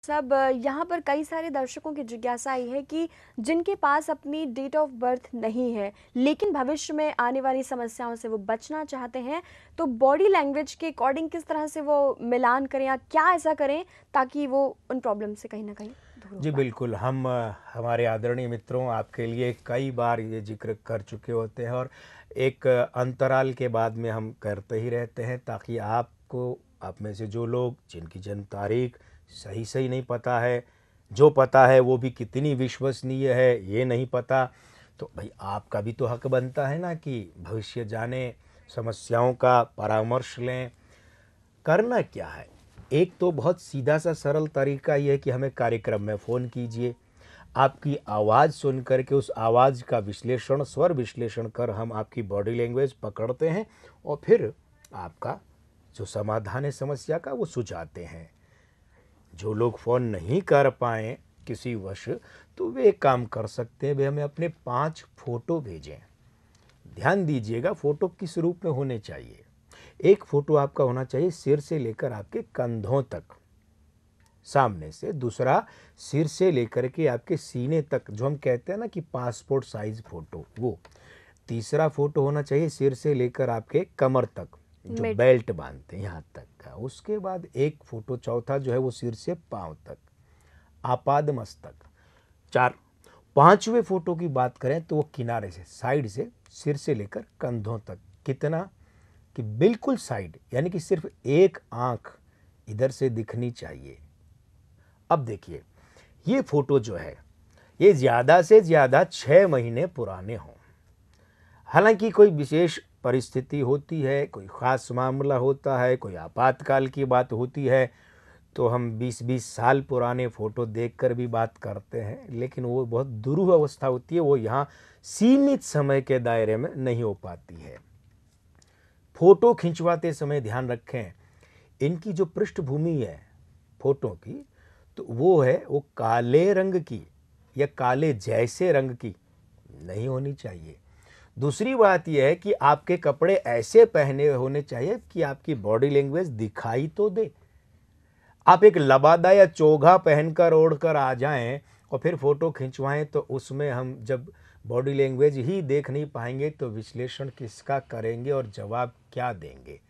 सब यहाँ पर कई सारे दर्शकों की जिज्ञासा आई है कि जिनके पास अपनी डेट ऑफ बर्थ नहीं है लेकिन भविष्य में आने वाली समस्याओं से वो बचना चाहते हैं, तो बॉडी लैंग्वेज के अकॉर्डिंग किस तरह से वो मिलान करें या क्या ऐसा करें ताकि वो उन प्रॉब्लम से कहीं ना कहीं दूर हो जी पाए। बिल्कुल, हम हमारे आदरणीय मित्रों आपके लिए कई बार ये ज़िक्र कर चुके होते हैं और एक अंतराल के बाद में हम करते ही रहते हैं ताकि आपको, आप में से जो लोग जिनकी जन्म तारीख सही नहीं पता है, जो पता है वो भी कितनी विश्वसनीय है ये नहीं पता, तो भाई आपका भी तो हक बनता है ना कि भविष्य जाने, समस्याओं का परामर्श लें। करना क्या है, एक तो बहुत सीधा सा सरल तरीका ये है कि हमें कार्यक्रम में फ़ोन कीजिए। आपकी आवाज़ सुन कर के उस आवाज़ का विश्लेषण, स्वर विश्लेषण कर हम आपकी बॉडी लैंग्वेज पकड़ते हैं और फिर आपका जो समाधान है समस्या का वो सुझाते हैं। जो लोग फ़ोन नहीं कर पाएँ किसी वश, तो वे एक काम कर सकते हैं, वे हमें अपने 5 फ़ोटो भेजें। ध्यान दीजिएगा फ़ोटो किस रूप में होने चाहिए। एक फ़ोटो आपका होना चाहिए सिर से लेकर आपके कंधों तक सामने से, दूसरा सिर से लेकर के आपके सीने तक, जो हम कहते हैं ना कि पासपोर्ट साइज फ़ोटो, वो। तीसरा फ़ोटो होना चाहिए सिर से लेकर आपके कमर तक, जो मिड। बेल्ट बांधते हैं यहाँ तक का। उसके बाद एक फ़ोटो चौथा जो है वो सिर से पाँव तक, आपाद मस्तक। 4 5वें फ़ोटो की बात करें तो वो किनारे से, साइड से, सिर से लेकर कंधों तक। कितना कि बिल्कुल साइड, यानी कि सिर्फ एक आंख इधर से दिखनी चाहिए। अब देखिए, ये फ़ोटो जो है ये ज़्यादा से ज़्यादा 6 महीने पुराने हों। हालांकि कोई विशेष परिस्थिति होती है, कोई ख़ास मामला होता है, कोई आपातकाल की बात होती है, तो हम 20-20 साल पुराने फ़ोटो देखकर भी बात करते हैं, लेकिन वो बहुत दुरूह अवस्था होती है, वो यहाँ सीमित समय के दायरे में नहीं हो पाती है। फ़ोटो खिंचवाते समय ध्यान रखें, इनकी जो पृष्ठभूमि है फ़ोटो की, तो वो है वो काले रंग की या काले जैसे रंग की नहीं होनी चाहिए। दूसरी बात यह है कि आपके कपड़े ऐसे पहने होने चाहिए कि आपकी बॉडी लैंग्वेज दिखाई तो दे। आप एक लबादा या चोगा पहनकर ओढ़कर आ जाएं और फिर फ़ोटो खिंचवाएं, तो उसमें हम जब बॉडी लैंग्वेज ही देख नहीं पाएंगे तो विश्लेषण किसका करेंगे और जवाब क्या देंगे।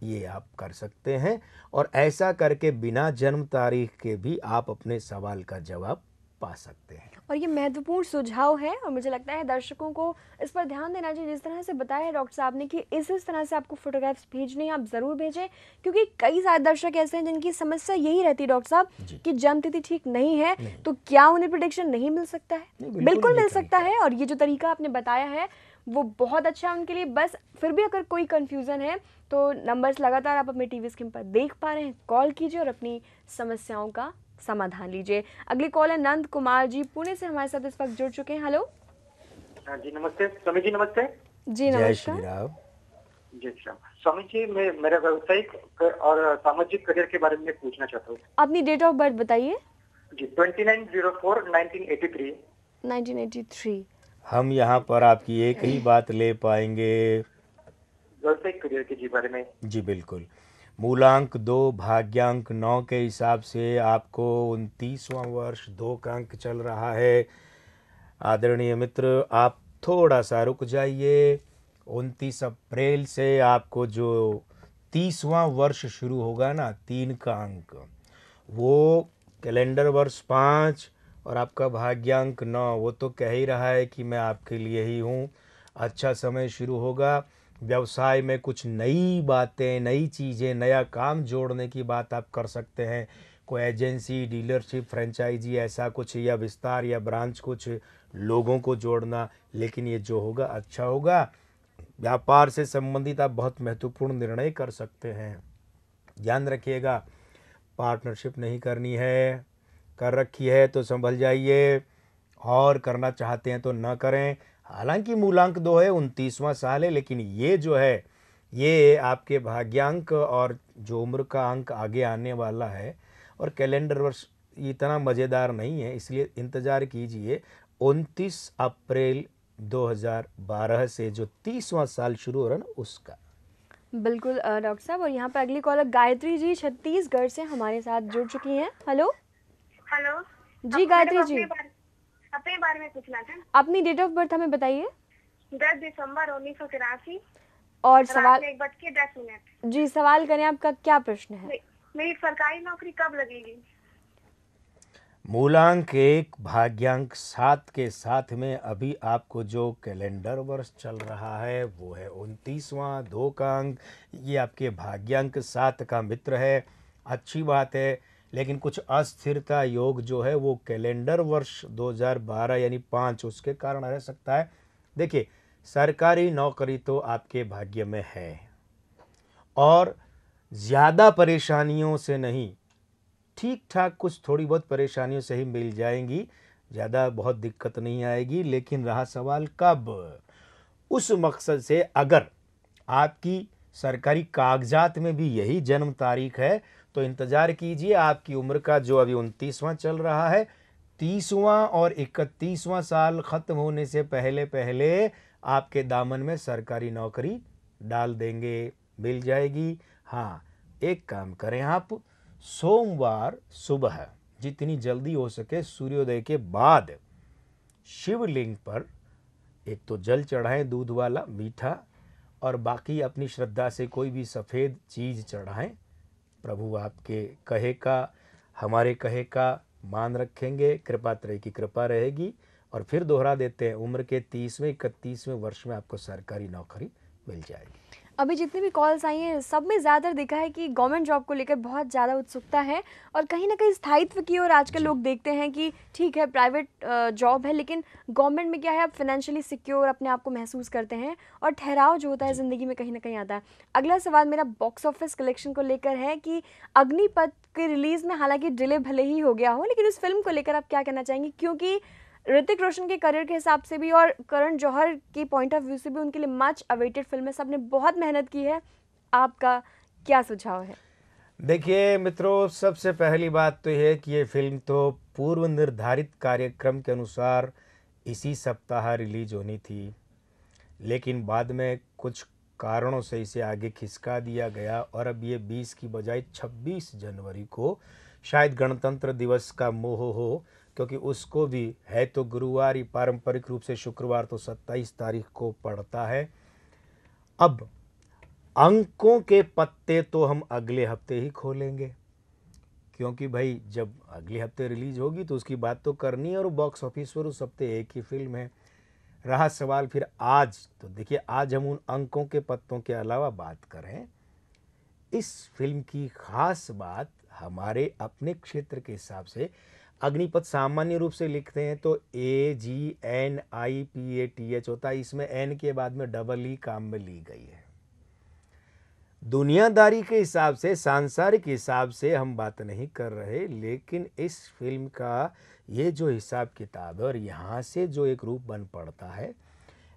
ये आप कर सकते हैं और ऐसा करके बिना जन्म तारीख के भी आप अपने सवाल का जवाब पा सकते हैं। और ये महत्वपूर्ण सुझाव है और मुझे लगता है दर्शकों को इस पर ध्यान देना चाहिए। जिस तरह से बताया है डॉक्टर साहब ने कि इस तरह से आपको फोटोग्राफ्स भेजने हैं, आप ज़रूर भेजें, क्योंकि कई सारे दर्शक ऐसे हैं जिनकी समस्या यही रहती है डॉक्टर साहब कि जन्म तिथि ठीक नहीं है, तो क्या उन्हें प्रोटेक्शन नहीं मिल सकता है? बिल्कुल मिल सकता है। और ये जो तरीका आपने बताया है वो बहुत अच्छा है उनके लिए। बस फिर भी अगर कोई कन्फ्यूज़न है तो नंबर्स लगातार आप अपने टीवी स्क्रीन पर देख पा रहे हैं, कॉल कीजिए और अपनी समस्याओं का समाधान लीजिए। अगली कॉल है नंद कुमार जी, पुणे से हमारे साथ इस वक्त जुड़ चुके हैं। हेलो। हाँ जी, नमस्ते स्वामी जी। नमस्ते जी जय श्री नमस्कार। राम। जी श्याम स्वामी जी, मैं मेरा व्यावसायिक और सामाजिक करियर के बारे में पूछना चाहता हूँ। अपनी डेट ऑफ बर्थ बताइए। जी 29/04/1983। 1983। हम यहाँ पर आपकी एक ही बात ले पाएंगे। व्यावसायिक करियर के जी बारे में। जी बिल्कुल, मूलांक 2 भाग्यांक 9 के हिसाब से आपको 29वां वर्ष 2 का अंक चल रहा है। आदरणीय मित्र, आप थोड़ा सा रुक जाइए। 29 अप्रैल से आपको जो 30वां वर्ष शुरू होगा ना, 3 का अंक, वो कैलेंडर वर्ष 5 और आपका भाग्यांक 9, वो तो कह ही रहा है कि मैं आपके लिए ही हूँ। अच्छा समय शुरू होगा। व्यवसाय में कुछ नई बातें, नई चीज़ें, नया काम जोड़ने की बात आप कर सकते हैं। कोई एजेंसी, डीलरशिप, फ्रेंचाइजी ऐसा कुछ, या विस्तार या ब्रांच, कुछ लोगों को जोड़ना, लेकिन ये जो होगा अच्छा होगा। व्यापार से संबंधित आप बहुत महत्वपूर्ण निर्णय कर सकते हैं। ध्यान रखिएगा, पार्टनरशिप नहीं करनी है, कर रखी है तो संभल जाइए, और करना चाहते हैं तो न करें। हालांकि मूलांक 2 है, 29वां साल है, लेकिन ये जो है ये आपके भाग्यांक और जो उम्र का अंक आगे आने वाला है, और कैलेंडर वर्ष इतना मज़ेदार नहीं है, इसलिए इंतज़ार कीजिए 29 अप्रैल 2012 से जो 30वां साल शुरू हो रहा है ना, उसका। बिल्कुल डॉक्टर साहब। और यहाँ पर अगली कॉलर गायत्री जी छत्तीसगढ़ से हमारे साथ जुड़ चुकी हैं। हेलो। हेलो। जी गायत्री जी, अपने बारे में पूछना था। अपनी डेट ऑफ बर्थ हमें बताइए 10 दिसंबर 1983, और रात सवाल। में 1:10। जी सवाल करें, आपका क्या प्रश्न है? मेरी सरकारी नौकरी कब लगेगी? मूलांक 1 भाग्यांक 7 के साथ में अभी आपको जो कैलेंडर वर्ष चल रहा है वो है 29वां 2 का अंक। ये आपके भाग्यांक 7 का मित्र है, अच्छी बात है। लेकिन कुछ अस्थिरता योग जो है वो कैलेंडर वर्ष 2012 यानी 5 उसके कारण रह सकता है। देखिए, सरकारी नौकरी तो आपके भाग्य में है और ज़्यादा परेशानियों से नहीं, ठीक ठाक कुछ थोड़ी बहुत परेशानियों से ही मिल जाएंगी, ज़्यादा बहुत दिक्कत नहीं आएगी। लेकिन रहा सवाल कब, उस मकसद से अगर आपकी सरकारी कागजात में भी यही जन्म तारीख है तो इंतज़ार कीजिए। आपकी उम्र का जो अभी 29वां चल रहा है, 30वां और 31वां साल ख़त्म होने से पहले पहले आपके दामन में सरकारी नौकरी डाल देंगे, मिल जाएगी। हाँ, एक काम करें, आप सोमवार सुबह जितनी जल्दी हो सके सूर्योदय के बाद शिवलिंग पर एक तो जल चढ़ाएं दूध वाला मीठा, और बाकी अपनी श्रद्धा से कोई भी सफ़ेद चीज़ चढ़ाएं। प्रभु आपके कहे का, हमारे कहे का मान रखेंगे, कृपा त्रय की कृपा रहेगी। और फिर दोहरा देते हैं, उम्र के 30वें 31वें वर्ष में आपको सरकारी नौकरी मिल जाएगी। अभी जितनी भी कॉल्स आई हैं सब में ज़्यादातर देखा है कि गवर्नमेंट जॉब को लेकर बहुत ज़्यादा उत्सुकता है और कहीं ना कहीं स्थायित्व की ओर आजकल लोग देखते हैं कि ठीक है प्राइवेट जॉब है लेकिन गवर्नमेंट में क्या है, आप फाइनेंशियली सिक्योर अपने आप को महसूस करते हैं और ठहराव जो होता है ज़िंदगी में कहीं ना कहीं आता है। अगला सवाल मेरा बॉक्स ऑफिस कलेक्शन को लेकर है कि अग्निपथ के रिलीज़ में हालांकि डिले भले ही हो गया हो, लेकिन उस फिल्म को लेकर आप क्या कहना चाहेंगे? क्योंकि ऋतिक रोशन के करियर के हिसाब से भी और करण जौहर की पॉइंट ऑफ व्यू से भी उनके लिए मच अवेटेड फिल्म है, सबने बहुत मेहनत की है। आपका क्या सुझाव है? देखिए मित्रों, सबसे पहली बात तो यह है कि ये फिल्म तो पूर्व निर्धारित कार्यक्रम के अनुसार इसी सप्ताह रिलीज होनी थी, लेकिन बाद में कुछ कारणों से इसे आगे खिसका दिया गया और अब ये 20 की बजाय 26 जनवरी को शायद गणतंत्र दिवस का मोह हो, क्योंकि उसको भी है तो गुरुवार ही, पारंपरिक रूप से शुक्रवार तो 27 तारीख को पड़ता है। अब अंकों के पत्ते तो हम अगले हफ्ते ही खोलेंगे, क्योंकि भाई जब अगले हफ्ते रिलीज होगी तो उसकी बात तो करनी है और बॉक्स ऑफिस पर उस हफ्ते एक ही फिल्म है। रहा सवाल फिर आज, तो देखिए आज हम उन अंकों के पत्तों के अलावा बात करें, इस फिल्म की खास बात हमारे अपने क्षेत्र के हिसाब से, अग्निपथ सामान्य रूप से लिखते हैं तो AGNIPATH होता है, इसमें एन के बाद में डबल ई काम में ली गई है। दुनियादारी के हिसाब से, सांसारिक हिसाब से हम बात नहीं कर रहे, लेकिन इस फिल्म का ये जो हिसाब किताब है और यहाँ से जो एक रूप बन पड़ता है,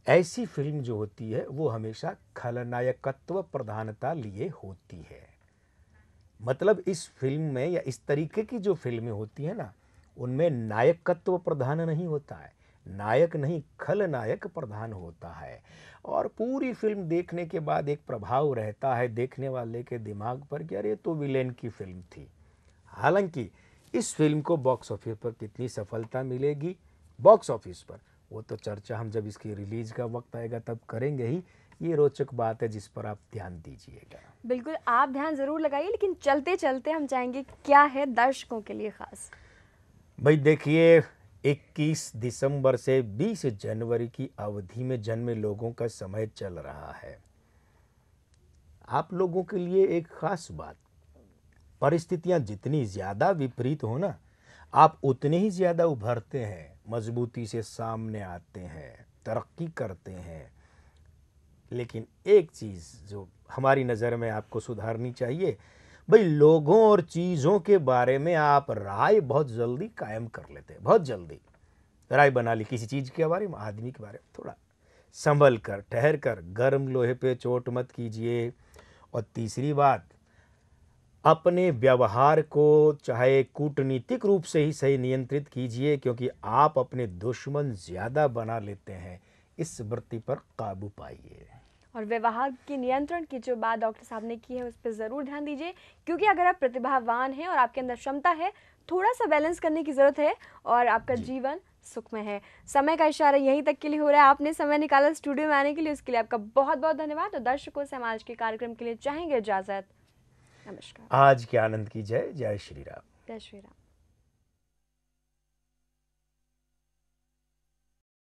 ऐसी फिल्म जो होती है वो हमेशा खलनायकत्व प्रधानता लिए होती है। मतलब इस फिल्म में या इस तरीके की जो फिल्में होती है ना, उनमें नायकत्व प्रधान नहीं होता है, नायक नहीं खलनायक प्रधान होता है। और पूरी फिल्म देखने के बाद एक प्रभाव रहता है देखने वाले के दिमाग पर कि अरे तो विलेन की फिल्म थी। हालांकि इस फिल्म को बॉक्स ऑफिस पर कितनी सफलता मिलेगी, बॉक्स ऑफिस पर, वो तो चर्चा हम जब इसकी रिलीज का वक्त आएगा तब करेंगे ही। ये रोचक बात है जिस पर आप ध्यान दीजिएगा। बिल्कुल, आप ध्यान ज़रूर लगाइए, लेकिन चलते चलते हम चाहेंगे क्या है दर्शकों के लिए खास। भाई देखिए, 21 दिसंबर से 20 जनवरी की अवधि में जन्मे लोगों का समय चल रहा है। आप लोगों के लिए एक खास बात, परिस्थितियां जितनी ज़्यादा विपरीत हो ना, आप उतने ही ज़्यादा उभरते हैं, मजबूती से सामने आते हैं, तरक्की करते हैं। लेकिन एक चीज़ जो हमारी नज़र में आपको सुधारनी चाहिए, भाई लोगों और चीज़ों के बारे में आप राय बहुत जल्दी कायम कर लेते हैं, बहुत जल्दी राय बना ली किसी चीज़ के बारे में, आदमी के बारे में। थोड़ा संभल कर, ठहर कर, गर्म लोहे पे चोट मत कीजिए। और तीसरी बात, अपने व्यवहार को चाहे कूटनीतिक रूप से ही सही नियंत्रित कीजिए, क्योंकि आप अपने दुश्मन ज़्यादा बना लेते हैं। इस वृत्ति पर काबू पाइए। और व्यवहार के नियंत्रण की जो बात डॉक्टर साहब ने की है उस पर ज़रूर ध्यान दीजिए, क्योंकि अगर आप प्रतिभावान हैं और आपके अंदर क्षमता है थोड़ा सा बैलेंस करने की ज़रूरत है और आपका जीवन सुखमय है। समय का इशारा यहीं तक के लिए हो रहा है। आपने समय निकाला स्टूडियो में आने के लिए, उसके लिए आपका बहुत बहुत धन्यवाद। और दर्शकों से हम आज के कार्यक्रम के लिए चाहेंगे इजाज़त। नमस्कार। आज के आनंद की जय। जय श्री राम। जय श्री राम।